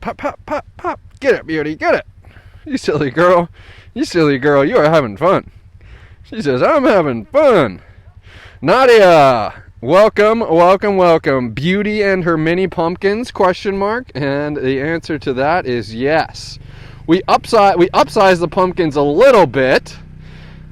Pop, pop, pop, pop. Get it, Beauty, get it. You silly girl. You silly girl, you are having fun. She says, I'm having fun. Nadia, welcome, welcome, welcome. Beauty and her mini pumpkins, question mark. And the answer to that is yes. We upsized the pumpkins a little bit.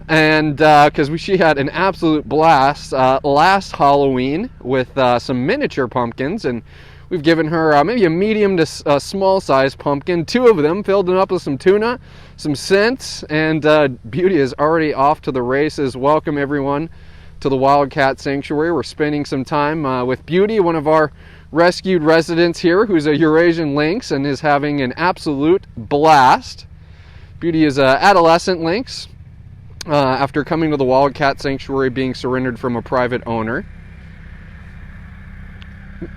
And because she had an absolute blast last Halloween with some miniature pumpkins, and we've given her maybe a medium to small size pumpkin, 2 of them, filled them up with some tuna, some scents, and Beauty is already off to the races. Welcome everyone to the Wildcat Sanctuary. We're spending some time with Beauty, one of our rescued residents here, who's a Eurasian lynx and is having an absolute blast. Beauty is an adolescent lynx. After coming to the Wildcat Sanctuary, being surrendered from a private owner.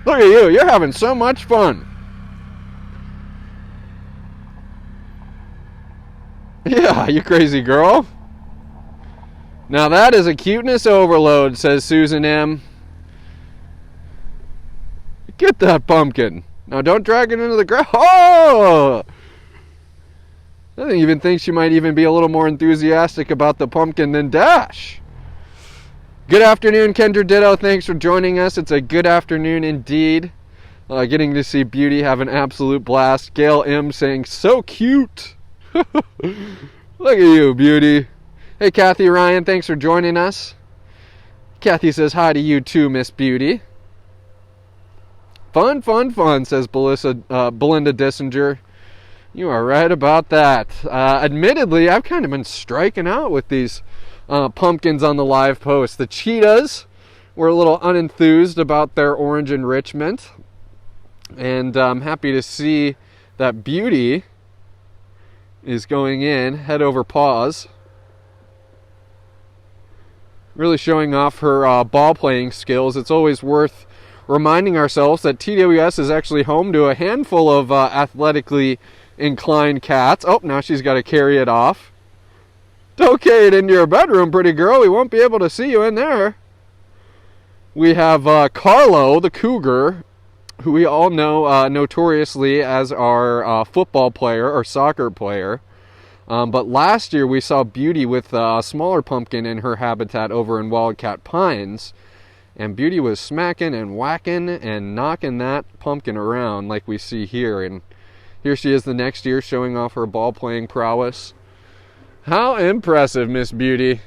Look at you, you're having so much fun. Yeah, you crazy girl. Now that is a cuteness overload, says Susan M. Get that pumpkin. Now don't drag it into the ground. Oh! I even think she might even be a little more enthusiastic about the pumpkin than Dash. Good afternoon, Kendra Ditto. Thanks for joining us. It's a good afternoon indeed. Getting to see Beauty have an absolute blast. Gail M saying, so cute. Look at you, Beauty. Hey, Kathy Ryan. Thanks for joining us. Kathy says hi to you too, Miss Beauty. Fun, fun, fun, says Belinda Dissinger. You are right about that. Admittedly, I've kind of been striking out with these pumpkins on the live post. The cheetahs were a little unenthused about their orange enrichment. And I'm happy to see that Beauty is going in, head over paws. Really showing off her ball playing skills. It's always worth reminding ourselves that TWS is actually home to a handful of athletically inclined cats. Oh, now she's got to carry it off. Don't carry it into your bedroom, pretty girl. We won't be able to see you in there. We have Carlo, the cougar, who we all know notoriously as our football player or soccer player. But last year we saw Beauty with a smaller pumpkin in her habitat over in Wildcat Pines. And Beauty was smacking and whacking and knocking that pumpkin around like we see here. And here she is the next year showing off her ball playing prowess. How impressive, Miss Beauty.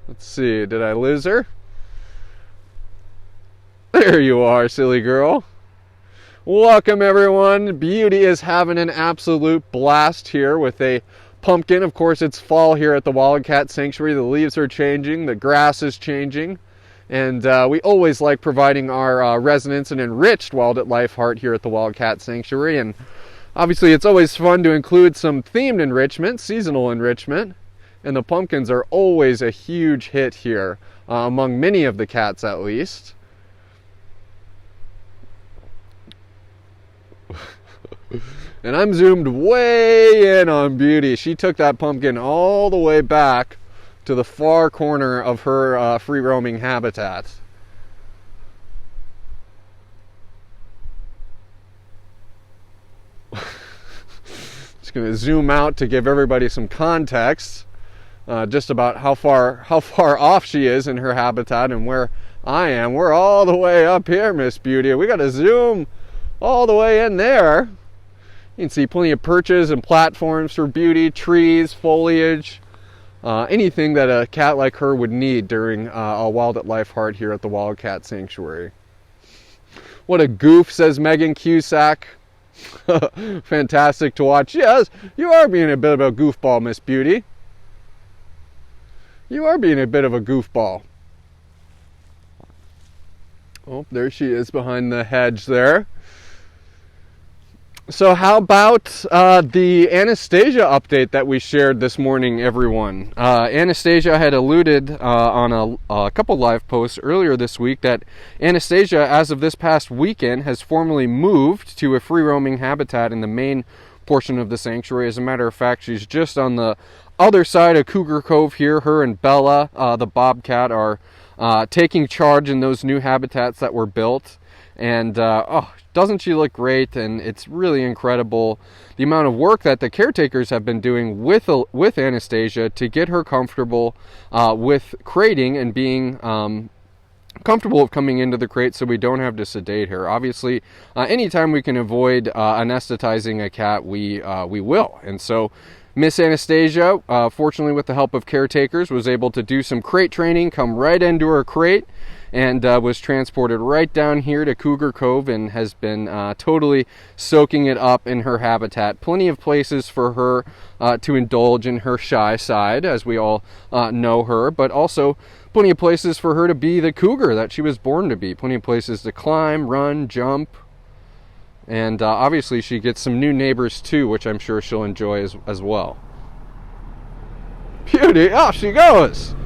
Let's see, did I lose her? There you are, silly girl. Welcome everyone. Beauty is having an absolute blast here with a pumpkin. Of course, it's fall here at the Wildcat Sanctuary. The leaves are changing, the grass is changing. And we always like providing our residents an enriched wildlife heart here at the Wildcat Sanctuary. And obviously, it's always fun to include some themed enrichment, seasonal enrichment. And the pumpkins are always a huge hit here, among many of the cats at least. And I'm zoomed way in on Beauty. She took that pumpkin all the way back to the far corner of her free-roaming habitat. Just going to zoom out to give everybody some context, just about how far off she is in her habitat and where I am. We're all the way up here, Miss Beauty. We got to zoom all the way in there. You can see plenty of perches and platforms for Beauty, trees, foliage. Anything that a cat like her would need during a wildlife heart here at the Wildcat Sanctuary. What a goof, says Megan Cusack. Fantastic to watch. Yes, you are being a bit of a goofball, Miss Beauty. You are being a bit of a goofball. Oh, there she is behind the hedge there. So how about the Anastasia update that we shared this morning, everyone? Anastasia had alluded on a couple live posts earlier this week that Anastasia, as of this past weekend, has formally moved to a free-roaming habitat in the main portion of the sanctuary. As a matter of fact, she's just on the other side of Cougar Cove here. Her and Bella, the bobcat, are taking charge in those new habitats that were built. And oh, doesn't she look great? And it's really incredible the amount of work that the caretakers have been doing with Anastasia to get her comfortable with crating and being comfortable with coming into the crate, so we don't have to sedate her. Obviously, anytime we can avoid anesthetizing a cat, we will. And so Miss Anastasia, fortunately with the help of caretakers, was able to do some crate training, come right into her crate, and was transported right down here to Cougar Cove and has been totally soaking it up in her habitat. Plenty of places for her to indulge in her shy side, as we all know her, but also plenty of places for her to be the cougar that she was born to be. Plenty of places to climb, run, jump, and obviously she gets some new neighbors too, which I'm sure she'll enjoy as well. Beauty, off she goes!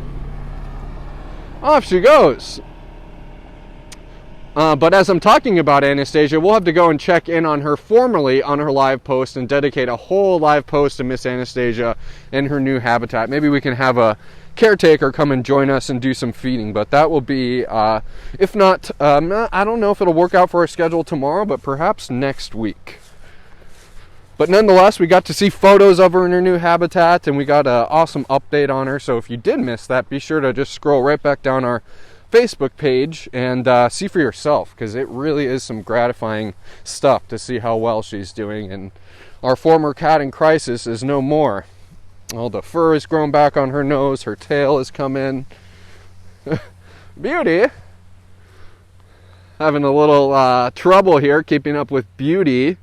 Off she goes! But as I'm talking about Anastasia, we'll have to go and check in on her formally on her live post and dedicate a whole live post to Miss Anastasia in her new habitat. Maybe we can have a caretaker come and join us and do some feeding, but that will be, if not, I don't know if it'll work out for our schedule tomorrow, but perhaps next week. But nonetheless, we got to see photos of her in her new habitat, and we got an awesome update on her. So if you did miss that, be sure to just scroll right back down our Facebook page and see for yourself, because it really is some gratifying stuff to see how well she's doing. And our former cat in crisis is no more. All the fur has grown back on her nose, her tail has come in. Beauty! Having a little trouble here keeping up with Beauty.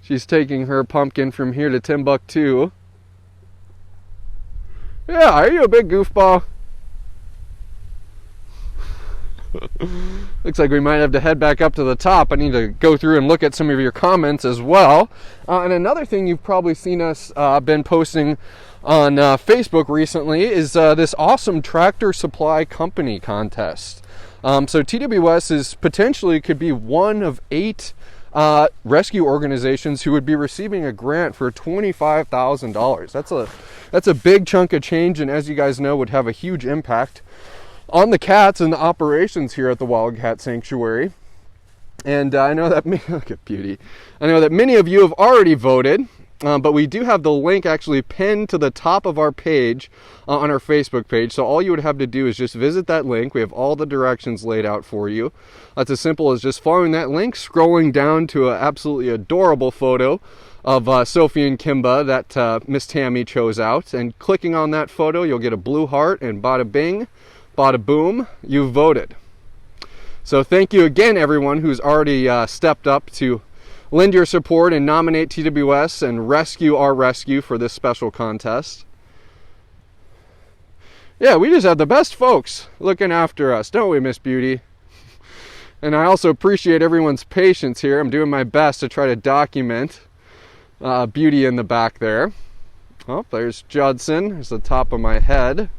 She's taking her pumpkin from here to Timbuktu. Yeah, are you a big goofball? Looks like we might have to head back up to the top. I need to go through and look at some of your comments as well. And another thing you've probably seen us been posting on Facebook recently is this awesome tractor supply company contest. So TWS is potentially could be one of 8 rescue organizations who would be receiving a grant for $25,000. That's a big chunk of change, and as you guys know, would have a huge impact on the cats and the operations here at the Wildcat Sanctuary. And I know that look at Beauty. I know that many of you have already voted, but we do have the link actually pinned to the top of our page on our Facebook page. So all you would have to do is just visit that link. We have all the directions laid out for you. It's as simple as just following that link, scrolling down to an absolutely adorable photo of Sophie and Kimba that Miss Tammy chose out, and clicking on that photo, you'll get a blue heart, and bada bing, bada boom, you voted. So thank you again, everyone who's already stepped up to lend your support and nominate TWS and rescue our rescue for this special contest. Yeah, we just have the best folks looking after us, don't we, Miss Beauty? And I also appreciate everyone's patience here. I'm doing my best to try to document Beauty in the back there. Oh, there's Judson. There's the top of my head.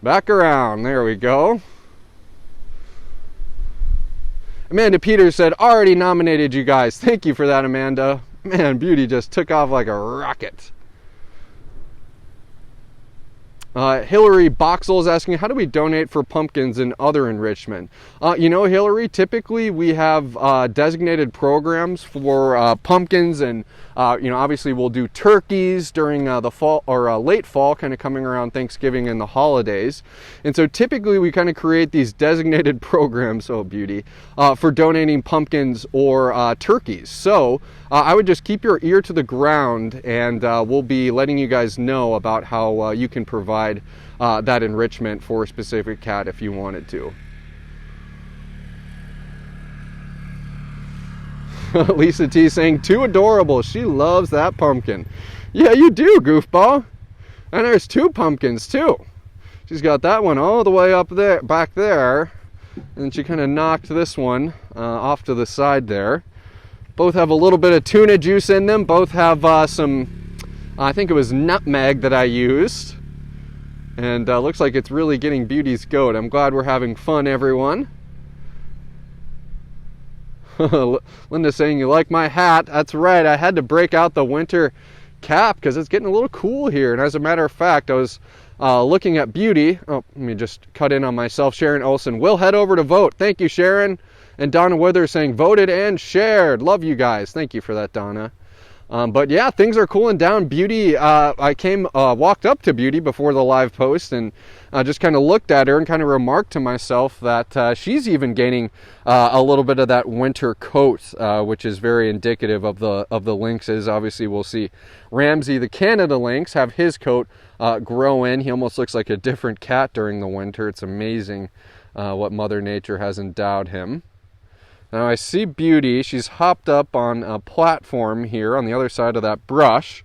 Back around. There we go. Amanda Peters said, already nominated you guys. Thank you for that, Amanda. Man, Beauty just took off like a rocket. Hillary Boxel is asking, how do we donate for pumpkins and other enrichment? Hillary, typically we have designated programs for pumpkins, and obviously we'll do turkeys during the fall or late fall, kind of coming around Thanksgiving and the holidays. And so typically we kind of create these designated programs, oh Beauty, for donating pumpkins or turkeys. So I would just keep your ear to the ground, and we'll be letting you guys know about how you can provide that enrichment for a specific cat if you wanted to. Lisa T saying, too adorable. She loves that pumpkin. Yeah, you do, goofball. And there's 2 pumpkins too. She's got that one all the way up there, back there, and she kind of knocked this one off to the side there. Both have a little bit of tuna juice in them. Both have some, I think it was nutmeg that I used. And looks like it's really getting Beauty's goat. I'm glad we're having fun, everyone. Linda's saying, you like my hat? That's right. I had to break out the winter cap because it's getting a little cool here. And as a matter of fact, I was looking at Beauty. Oh, let me just cut in on myself. Sharon Olson will head over to vote. Thank you, Sharon. And Donna Wither saying, voted and shared. Love you guys. Thank you for that, Donna. But yeah, things are cooling down. Beauty, I walked up to Beauty before the live post and just kind of looked at her and kind of remarked to myself that she's even gaining a little bit of that winter coat, which is very indicative of the lynxes. Obviously, we'll see Ramsey, the Canada lynx, have his coat grow in. He almost looks like a different cat during the winter. It's amazing what Mother Nature has endowed him. Now I see Beauty. She's hopped up on a platform here on the other side of that brush.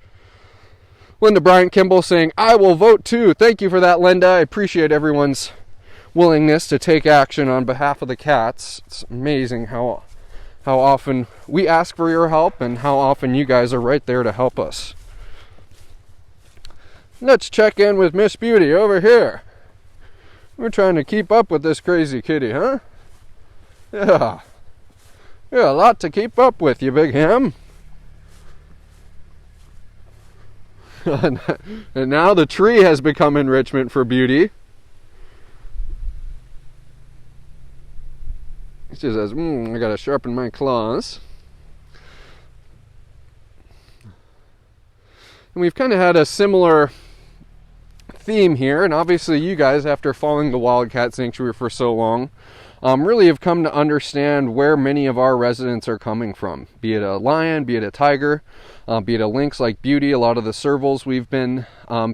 Linda Bryant Kimball saying, I will vote too. Thank you for that, Linda. I appreciate everyone's willingness to take action on behalf of the cats. It's amazing how often we ask for your help and how often you guys are right there to help us. Let's check in with Miss Beauty over here. We're trying to keep up with this crazy kitty, huh? Yeah. Yeah, a lot to keep up with, you big ham. And now the tree has become enrichment for Beauty. She says, I gotta sharpen my claws. And we've kind of had a similar theme here, and obviously you guys, after following the Wildcat Sanctuary for so long, really have come to understand where many of our residents are coming from. Be it a lion, be it a tiger, be it a lynx like Beauty. A lot of the servals we've been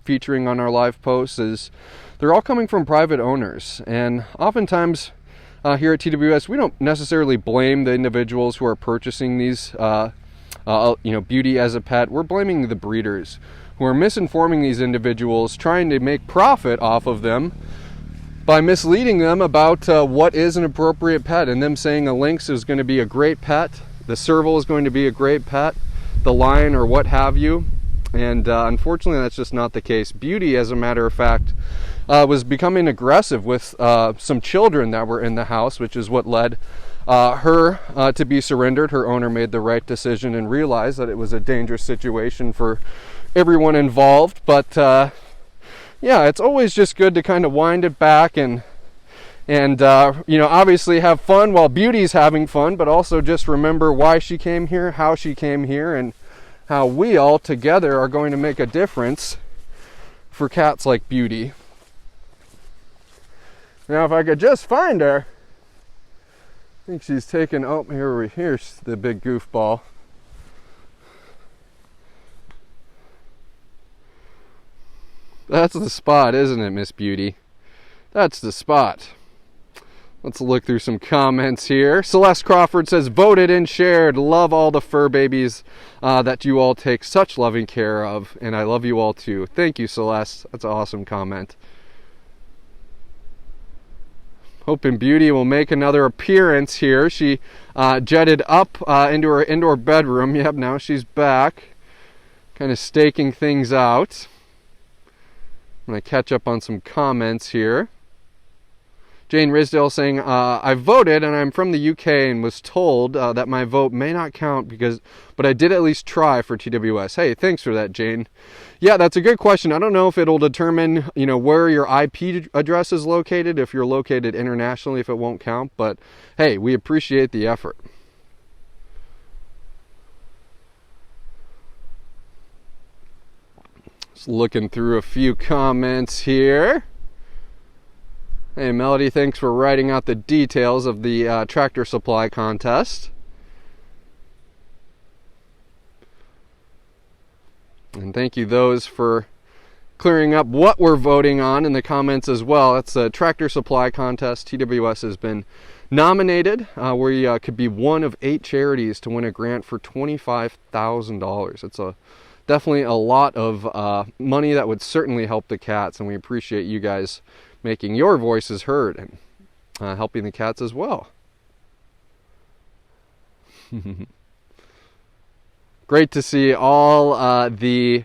featuring on our live posts, they're all coming from private owners. And oftentimes here at TWS, we don't necessarily blame the individuals who are purchasing these, Beauty as a pet. We're blaming the breeders who are misinforming these individuals, trying to make profit off of them by misleading them about what is an appropriate pet, and them saying a lynx is going to be a great pet, the serval is going to be a great pet, the lion or what have you. And unfortunately that's just not the case. Beauty, as a matter of fact, was becoming aggressive with some children that were in the house, which is what led her to be surrendered. Her owner made the right decision and realized that it was a dangerous situation for everyone involved. But yeah, it's always just good to kind of wind it back and obviously have fun while Beauty's having fun, but also just remember why she came here, how she came here, and how we all together are going to make a difference for cats like Beauty. Now, if I could just find her. I think she's taken, here's the big goofball. That's the spot, isn't it, Miss Beauty? That's the spot. Let's look through some comments here. Celeste Crawford says, voted and shared. Love all the fur babies that you all take such loving care of. And I love you all too. Thank you, Celeste. That's an awesome comment. Hoping Beauty will make another appearance here. She jetted up into her indoor bedroom. Yep, now she's back. Kind of staking things out. I'm going to catch up on some comments here. Jane Risdale saying, I voted and I'm from the UK and was told that my vote may not count but I did at least try for TWS. Hey, thanks for that, Jane. Yeah, that's a good question. I don't know if it'll determine, where your IP address is located, if you're located internationally, if it won't count. But hey, we appreciate the effort. Just looking through a few comments here. Hey, Melody, thanks for writing out the details of the tractor supply contest. And thank you those for clearing up what we're voting on in the comments as well. That's the tractor supply contest. TWS has been nominated. We could be one of 8 charities to win a grant for $25,000. It's definitely a lot of money that would certainly help the cats, and we appreciate you guys making your voices heard and helping the cats as well. Great to see all the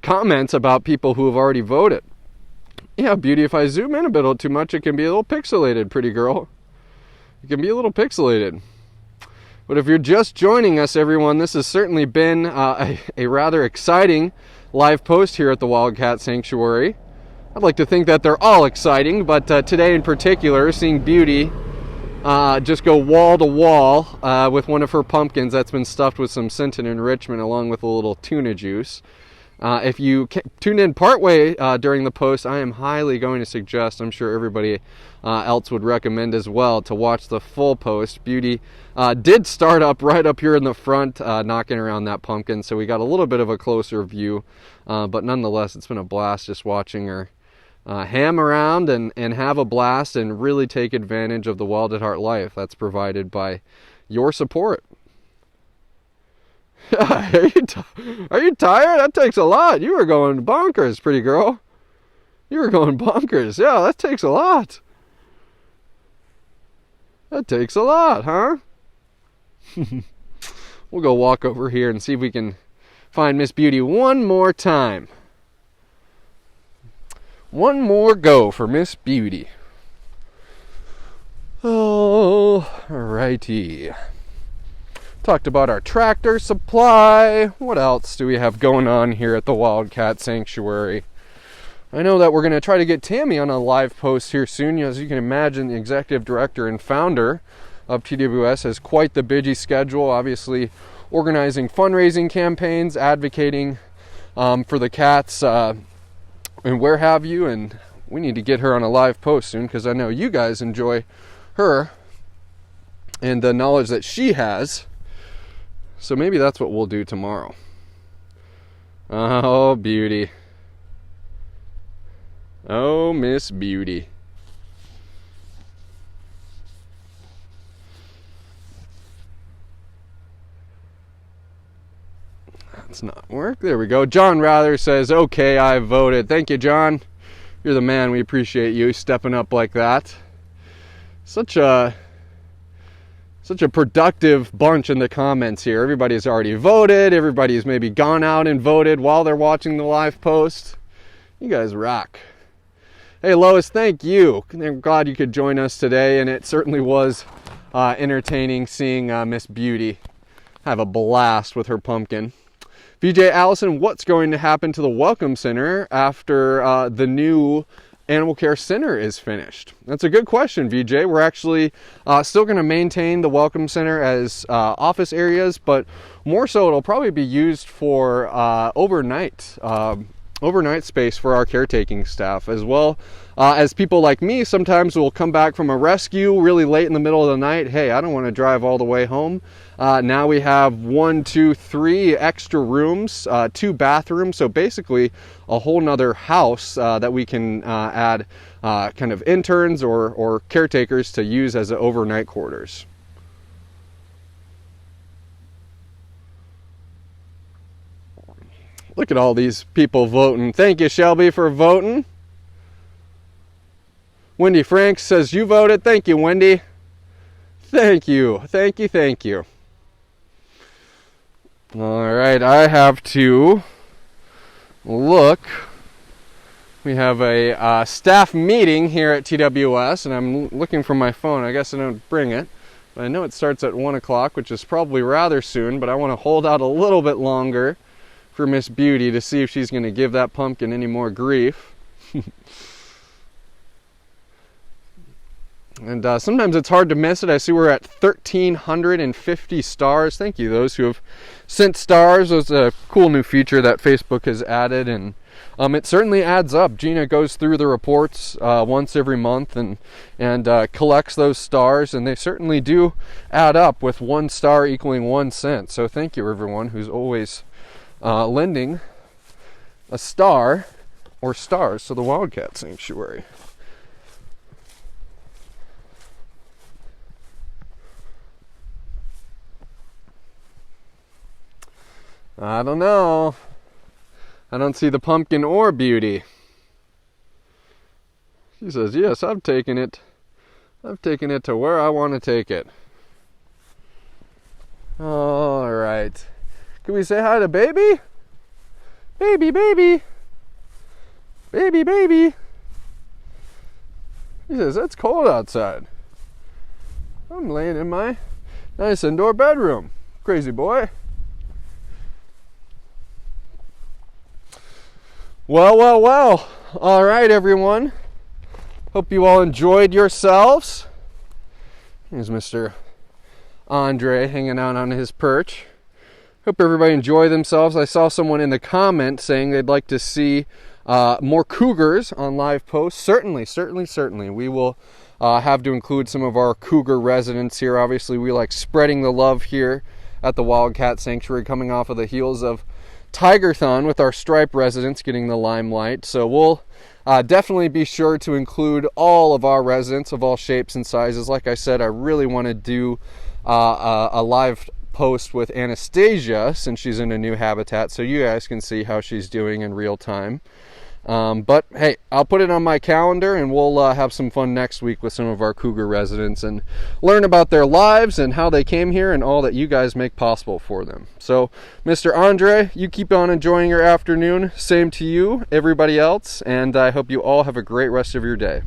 comments about people who have already voted. Yeah, Beauty, if I zoom in a bit too much, it can be a little pixelated, pretty girl. It can be a little pixelated. But if you're just joining us, everyone, this has certainly been a rather exciting live post here at the Wildcat Sanctuary. I'd like to think that they're all exciting, but today in particular, seeing Beauty just go wall to wall with one of her pumpkins that's been stuffed with some scented enrichment along with a little tuna juice. If you tune in partway during the post, I am highly going to suggest, I'm sure everybody else would recommend as well, to watch the full post. Beauty did start up right up here in the front, knocking around that pumpkin, so we got a little bit of a closer view, but nonetheless, it's been a blast just watching her ham around and have a blast and really take advantage of the Wild at Heart life that's provided by your support. Are you tired? That takes a lot. You were going bonkers, pretty girl. You were going bonkers. Yeah, that takes a lot. That takes a lot, huh? We'll go walk over here and see if we can find Miss Beauty one more time. One more go for Miss Beauty. Oh, righty. Talked about our tractor supply. What else do we have going on here at the Wildcat Sanctuary? I know that we're going to try to get Tammy on a live post here soon. As you can imagine, the executive director and founder of TWS has quite the busy schedule, obviously organizing fundraising campaigns, advocating for the cats and where have you, and we need to get her on a live post soon because I know you guys enjoy her and the knowledge that she has. So maybe that's what we'll do tomorrow. Oh, Beauty. Oh, Miss Beauty. That's not work. There we go. John Rather says, okay, I voted. Thank you, John. You're the man. We appreciate you stepping up like that. Such a productive bunch in the comments here. Everybody's already voted. Everybody's maybe gone out and voted while they're watching the live post. You guys rock. Hey, Lois, thank you. I'm glad you could join us today, and it certainly was entertaining seeing Miss Beauty have a blast with her pumpkin. VJ Allison, what's going to happen to the Welcome Center after the new Animal Care Center is finished? That's a good question, VJ. We're actually still going to maintain the Welcome Center as office areas, but more so it'll probably be used for overnight space for our caretaking staff, as well as people like me sometimes will come back from a rescue really late in the middle of the night. Hey, I don't want to drive all the way home. Now we have 1, 2, 3 extra rooms, 2 bathrooms, so basically a whole nother house that we can add kind of interns or caretakers to use as overnight quarters. Look at all these people voting. Thank you, Shelby, for voting. Wendy Franks says you voted. Thank you, Wendy. Thank you. Thank you. Thank you. All right, I have to look. We have a staff meeting here at TWS, and I'm looking for my phone. I guess I don't bring it. But I know it starts at 1 o'clock, which is probably rather soon, but I want to hold out a little bit longer for Miss Beauty to see if she's going to give that pumpkin any more grief. And sometimes it's hard to miss it. I see we're at 1,350 stars. Thank you, those who have sent stars. It's a cool new feature that Facebook has added, and it certainly adds up. Gina goes through the reports once every month and collects those stars, and they certainly do add up, with 1 star equaling 1 cent. So thank you, everyone who's always lending a star or stars to the Wildcat Sanctuary. I don't know. I don't see the pumpkin or Beauty. She says, yes, I've taken it. I've taken it to where I want to take it. All right. Can we say hi to Baby? Baby, baby. Baby, baby. He says, it's cold outside. I'm laying in my nice indoor bedroom. Crazy boy. Well. All right, everyone. Hope you all enjoyed yourselves. Here's Mr. Andre hanging out on his perch. Hope everybody enjoy themselves. I saw someone in the comment saying they'd like to see more cougars on live posts. Certainly. We will have to include some of our cougar residents here. Obviously, we like spreading the love here at the Wildcat Sanctuary, coming off of the heels of Tigerthon with our stripe residents getting the limelight. So we'll definitely be sure to include all of our residents of all shapes and sizes. Like I said, I really want to do a live post with Anastasia since she's in a new habitat, so you guys can see how she's doing in real time. But hey, I'll put it on my calendar, and we'll have some fun next week with some of our cougar residents and learn about their lives and how they came here and all that you guys make possible for them. So, Mr. Andre, you keep on enjoying your afternoon. Same to you, everybody else, and I hope you all have a great rest of your day.